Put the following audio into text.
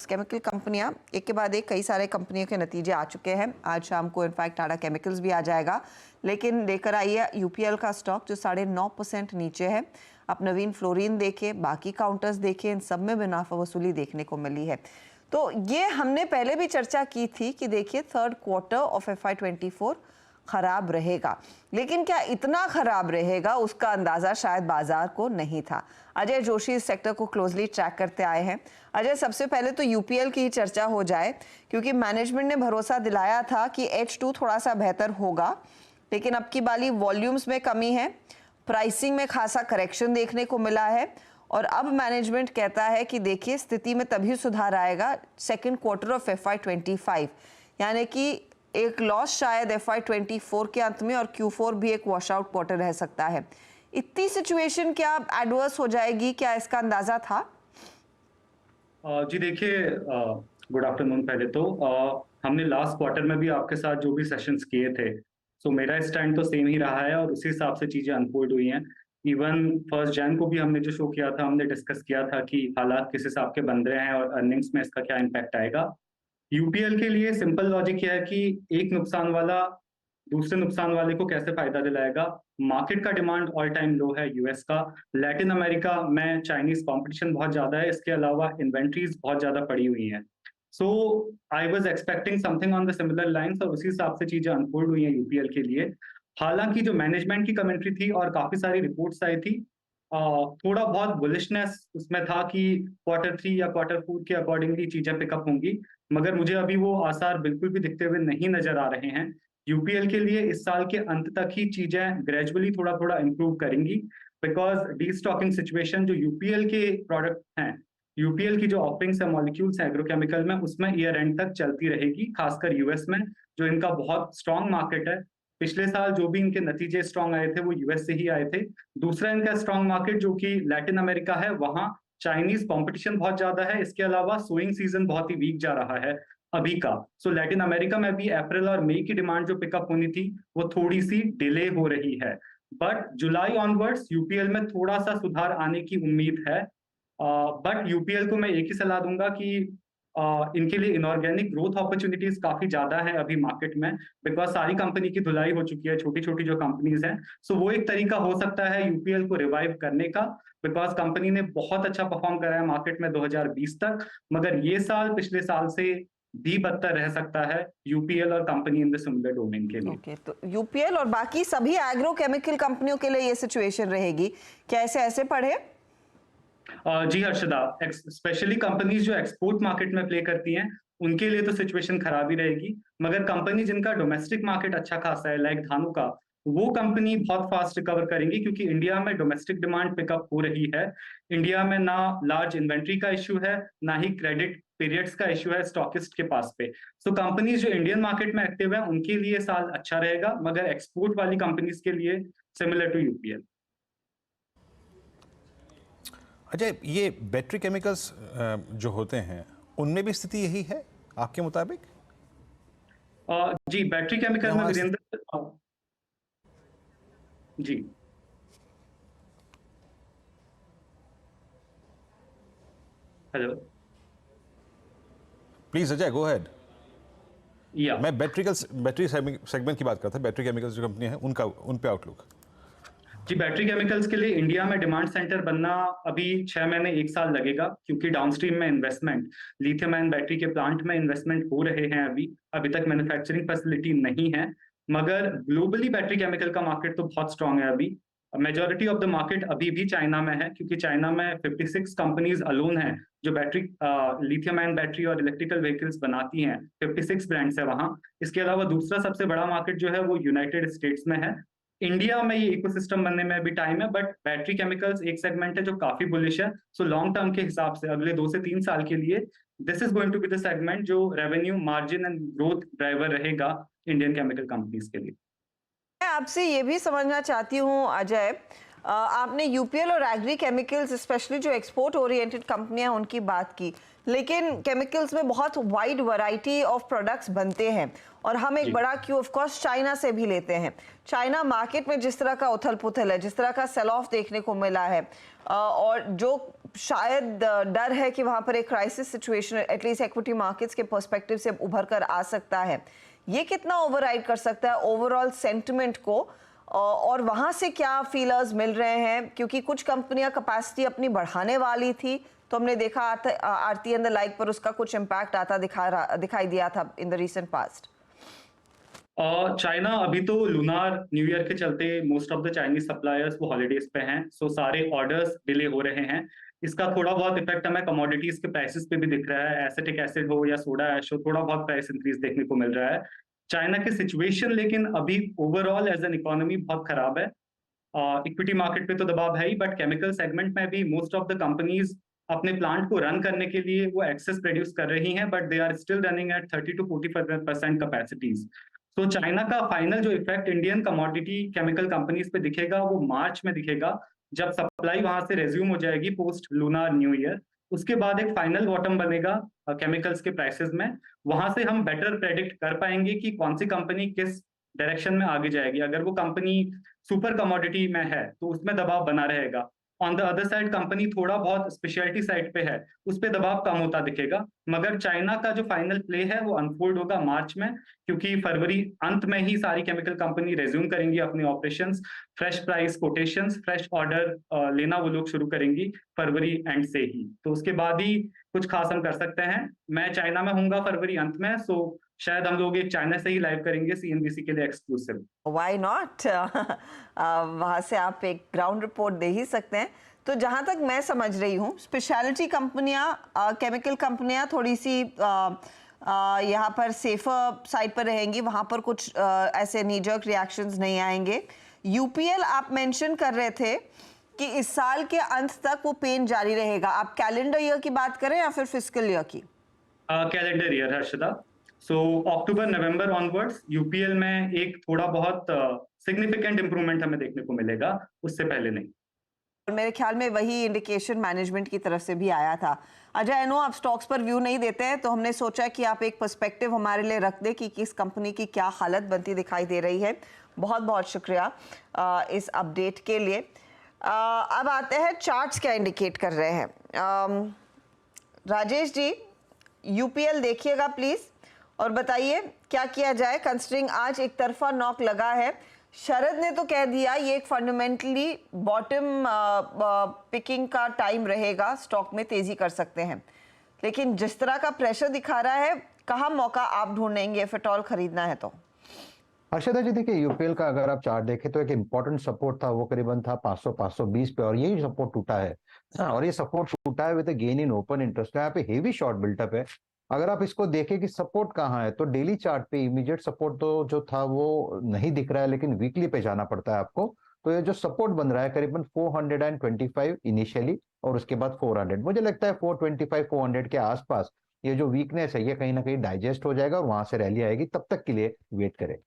Chemical कंपनियां एक के बाद एक कई सारे कंपनियों के नतीजे आ चुके हैं। आज शाम को इनफैक्ट टाटा केमिकल्स भी आ जाएगा, लेकिन लेकर आई है यूपीएल का स्टॉक जो 9.5% नीचे है। आप नवीन फ्लोरीन देखें, बाकी काउंटर्स देखें, इन सब में मुनाफा वसूली देखने को मिली है। तो ये हमने पहले भी चर्चा की थी कि देखिए थर्ड क्वार्टर ऑफ FY24 खराब रहेगा, लेकिन क्या इतना खराब रहेगा उसका अंदाजा शायद बाजार को नहीं था। अजय जोशी इस सेक्टर को क्लोजली ट्रैक करते आए हैं। अजय, सबसे पहले तो यूपीएल की ही चर्चा हो जाए, क्योंकि मैनेजमेंट ने भरोसा दिलाया था कि H2 थोड़ा सा बेहतर होगा, लेकिन अब की बारी वॉल्यूम्स में कमी है, प्राइसिंग में खासा करेक्शन देखने को मिला है, और अब मैनेजमेंट कहता है कि देखिए स्थिति में तभी सुधार आएगा सेकेंड क्वार्टर ऑफ FY25, यानी कि एक लॉस शायद FY24 के अंत में, और Q4 भी एक वॉश आउट क्वार्टर रह सकता है। इतनी सिचुएशन क्या एडवर्स हो जाएगी, क्या इसका अंदाजा था? जी देखिए, गुड आफ्टरनून। पहले तो हमने लास्ट क्वार्टर में भी आपके साथ जो भी सेशंस किए थे, सो मेरा स्टैंड तो सेम ही रहा है और उसी हिसाब से चीजें अनफोल्ड हुई हैं। इवन 1 जैन को भी हमने जो शो किया था, हमने डिस्कस किया था कि हालात किस हिसाब के बन रहे हैं और अर्निंग्स में इसका क्या इम्पैक्ट आएगा। यूपीएल के लिए सिंपल लॉजिक यह है कि एक नुकसान वाला दूसरे नुकसान वाले को कैसे फायदा दिलाएगा। मार्केट का डिमांड ऑल टाइम लो है यूएस का। लैटिन अमेरिका में चाइनीज कंपटीशन बहुत ज्यादा है, इसके अलावा इन्वेंट्रीज बहुत ज्यादा पड़ी हुई हैं। So I was expecting something on the similar lines, और उसी हिसाब से चीजें अनफोल्ड हुई हैं यूपीएल के लिए। हालांकि जो मैनेजमेंट की कमेंट्री थी और काफी सारी रिपोर्ट्स आई थी, थोड़ा बहुत बुलिशनेस उसमें था कि Q3 या Q4 के अकॉर्डिंगली चीजें पिकअप होंगी, मगर मुझे अभी वो आसार बिल्कुल भी दिखते हुए नहीं नजर आ रहे हैं। यूपीएल के लिए इस साल के अंत तक ही चीजें ग्रेजुअली थोड़ा थोड़ा इंप्रूव करेंगी, बिकॉज डीस्टॉकिंग सिचुएशन जो यूपीएल के प्रोडक्ट हैं, यूपीएल की जो ऑफरिंग्स है, मॉलिक्यूल्स है एग्रोकेमिकल में, उसमें ईयर एंड तक चलती रहेगी, खासकर यूएस में जो इनका बहुत स्ट्रांग मार्केट है। पिछले साल जो भी इनके नतीजे स्ट्रांग आए थे वो यूएस से ही आए थे। दूसरा इनका स्ट्रांग मार्केट जो कि लैटिन अमेरिका है, वहां चाइनीज कंपटीशन बहुत ज्यादा है। इसके अलावा सोइंग सीजन बहुत ही वीक जा रहा है अभी का। सो लैटिन अमेरिका में भी अप्रैल और मई की डिमांड जो पिकअप होनी थी वो थोड़ी सी डिले हो रही है, बट जुलाई ऑनवर्ड्स यूपीएल में थोड़ा सा सुधार आने की उम्मीद है। बट यूपीएल को मैं एक ही सलाह दूंगा कि इनके लिए इनऑर्गेनिक ग्रोथ अपॉर्चुनिटीज काफी ज्यादा है अभी मार्केट में, बिकॉज सारी कंपनी की धुलाई हो चुकी है, छोटी छोटी जो कंपनीज हैं। सो वो एक तरीका हो सकता है यूपीएल को रिवाइव करने का, बिकॉज कंपनी ने बहुत अच्छा परफॉर्म करा है मार्केट में 2020 तक, मगर ये साल पिछले साल से भी बदतर रह सकता है यूपीएल और company in the similar domain के लिए। ओके, तो यूपीएल और बाकी सभी एग्रो केमिकल कंपनियों के लिए ये सिचुएशन रहेगी क्या? ऐसे पढ़े? जी हर्षदा, स्पेशली कंपनीज जो एक्सपोर्ट मार्केट में प्ले करती हैं उनके लिए तो सिचुएशन खराब ही रहेगी, मगर कंपनी जिनका डोमेस्टिक मार्केट अच्छा खासा है, लाइक धानुका, वो कंपनी बहुत फास्ट रिकवर करेंगी, क्योंकि इंडिया में डोमेस्टिक डिमांड पिकअप हो रही है। इंडिया में ना लार्ज इन्वेंट्री का इश्यू है, ना ही क्रेडिट पीरियड्स का इश्यू है स्टॉकिस्ट के पास पे। सो कंपनीज जो इंडियन मार्केट में एक्टिव है उनके लिए साल अच्छा रहेगा, मगर एक्सपोर्ट वाली कंपनीज के लिए सिमिलर टू यूपीएल। अजय, ये बैटरी केमिकल्स जो होते हैं उनमें भी स्थिति यही है आपके मुताबिक? जी, बैटरी केमिकल में Virendra ji hello, please Ajay, go ahead. या मैं बैटरी सेगमेंट की बात करता था, बैटरी केमिकल्स जो कंपनी है उनका, उन पे आउटलुक। जी, बैटरी केमिकल्स के लिए इंडिया में डिमांड सेंटर बनना अभी 6 महीने 1 साल लगेगा, क्योंकि डाउनस्ट्रीम में इन्वेस्टमेंट, लिथियम आयन बैटरी के प्लांट में इन्वेस्टमेंट हो रहे हैं। अभी तक मैन्युफैक्चरिंग फैसिलिटी नहीं है, मगर ग्लोबली बैटरी केमिकल का मार्केट तो बहुत स्ट्रांग है अभी। मेजोरिटी ऑफ द मार्केट अभी भी चाइना में है, क्योंकि चाइना में 56 कंपनीज अलोन है जो बैटरी, लिथियम आयन बैटरी और इलेक्ट्रिकल व्हीकल्स बनाती हैं। 56 ब्रांड्स है वहां। इसके अलावा दूसरा सबसे बड़ा मार्केट जो है वो यूनाइटेड स्टेट्स में है। इंडिया में ये इकोसिस्टम बनने में भी टाइम है, बट बैटरी केमिकल्स एक सेगमेंट है जो काफी बुलिश है। सो लॉन्ग टर्म के हिसाब से अगले 2 से 3 साल के लिए this is going to be the segment जो revenue, margin and growth driver रहेगा इंडियन केमिकल कंपनीज के लिए। मैं आपसे ये भी समझना चाहती हूँ अजय, आपने यूपीएल और एग्री केमिकल्स स्पेशली जो एक्सपोर्ट ओरिएंटेड कंपनियां उनकी बात की, लेकिन केमिकल्स में बहुत वाइड वैरायटी ऑफ प्रोडक्ट्स बनते हैं और हम एक बड़ा क्यू ऑफ कोर्स चाइना से भी लेते हैं। चाइना मार्केट में जिस तरह का उथल पुथल है, जिस तरह का सेल ऑफ देखने को मिला है, और जो शायद डर है कि वहां पर एक crisis situation at least equity markets के पर्सपेक्टिव से उभर कर आ सकता है, ये कितना ओवरराइड कर सकता है ओवरऑल सेंटिमेंट को, और वहां से क्या फीलर्स मिल रहे हैं? क्योंकि कुछ कंपनियां कैपेसिटी अपनी बढ़ाने वाली थी, तो हमने देखा आरती एंड द लाइक पर उसका कुछ इम्पैक्ट आता दिखाई दिया था in the recent past. China अभी तो लूनार न्यू ईयर के चलते most of the Chinese suppliers वो हॉलीडेज पे हैं, सो सारे ऑर्डर्स डिले हो रहे हैं। इसका थोड़ा बहुत इफेक्ट हमें कमोडिटीज के प्राइसेस पे भी दिख रहा है। एसिटिक एसिड हो या सोडा ऐश हो, थोड़ा बहुत प्राइस इंक्रीज देखने को मिल रहा है। चाइना की सिचुएशन लेकिन अभी ओवरऑल एज एन इकोनॉमी बहुत खराब है। इक्विटी मार्केट पे तो दबाव है ही, बट केमिकल सेगमेंट में भी मोस्ट ऑफ द कंपनीज अपने प्लांट को रन करने के लिए वो एक्सेस प्रोड्यूस कर रही हैं, but they are still running at 30 to 40% capacities. तो चाइना का फाइनल जो effect Indian commodity chemical companies पे दिखेगा वो मार्च में दिखेगा, जब सप्लाई वहां से रेज्यूम हो जाएगी पोस्ट लूनार न्यू ईयर। उसके बाद एक फाइनल बॉटम बनेगा केमिकल्स के प्राइसेस में। वहां से हम बेटर प्रेडिक्ट कर पाएंगे कि कौन सी कंपनी किस डायरेक्शन में आगे जाएगी। अगर वो कंपनी सुपर कमोडिटी में है तो उसमें दबाव बना रहेगा। On the other side company थोड़ा बहुत स्पेशलिटी साइड पे है, उस पे दबाव कम होता दिखेगा। मगर चाइना का जो फाइनल प्ले है वो अनफोल्ड होगा मार्च में, क्योंकि फरवरी अंत में ही सारी केमिकल कंपनी रेज्यूम करेंगी अपने operations. Fresh price quotations, fresh order लेना वो लोग शुरू करेंगी फरवरी एंड से ही। तो उसके बाद ही कुछ खास हम कर सकते हैं। मैं चाइना में हूँगा फरवरी अंत में, सो शायद हम लोग एक चाइना से ही लाइव करेंगे सीएनबीसी के लिए एक्सक्लूसिव। व्हाई नॉट, वहां से आप एक ग्राउंड रिपोर्ट दे ही सकते हैं। तो जहां तक मैं समझ रही हूँ, स्पेशलिटी कंपनियां, केमिकल कंपनियां थोड़ी सी यहाँ पर सेफर साइड पर रहेंगी, वहां पर कुछ ऐसे नीजर्क रिएक्शंस नहीं आएंगे। यूपीएल आप मेंशन कर रहे थे कि इस साल के अंत तक वो पेन जारी रहेगा। आप कैलेंडर ईयर की बात करें या फिर फिस्कल ईयर की? Calendar year Harshada. So October November onwards UPL में एक थोड़ा बहुत सिग्निफिकेंट इंप्रूवमेंट हमें देखने को मिलेगा, उससे पहले नहीं। और मेरे ख्याल में वही इंडिकेशन मैनेजमेंट की तरफ से भी आया था। अजय, आई नो आप स्टॉक्स पर व्यू नहीं देते हैं, तो हमने सोचा कि आप एक पर्सपेक्टिव हमारे लिए रख दें कि किस कंपनी की क्या हालत बनती दिखाई दे रही है। बहुत बहुत शुक्रिया इस अपडेट के लिए। अब आते हैं चार्ट्स क्या इंडिकेट कर रहे हैं। राजेश जी, यूपीएल देखिएगा प्लीज और बताइए क्या किया जाए, कंसिडरिंग आज एक तरफा नॉक लगा है। शरद ने तो कह दिया ये एक फंडामेंटली बॉटम पिकिंग का टाइम रहेगा, स्टॉक में तेजी कर सकते हैं, लेकिन जिस तरह का प्रेशर दिखा रहा है, कहाँ मौका आप ढूंढेंगे इफ एट ऑल खरीदना है तो? हर्षदा जी, देखिए यूपीएल का अगर आप चार्ट देखें तो एक इंपॉर्टेंट सपोर्ट था, वो करीबन था 500-520 पे, और यही सपोर्ट टूटा है। और ये सपोर्ट टूटा है with gain in open interest. यहाँ पे हेवी शॉर्ट बिल्टअप है। अगर आप इसको देखें कि सपोर्ट कहाँ है, तो डेली चार्ट पे इमीडिएट सपोर्ट तो जो था वो नहीं दिख रहा है, लेकिन वीकली पे जाना पड़ता है आपको। तो ये जो सपोर्ट बन रहा है करीबन 425 इनिशियली, और उसके बाद 400, मुझे लगता है 425-400 के आसपास ये जो वीकनेस है ये कहीं ना कहीं डाइजेस्ट हो जाएगा और वहां से रैली आएगी। तब तक के लिए वेट करें।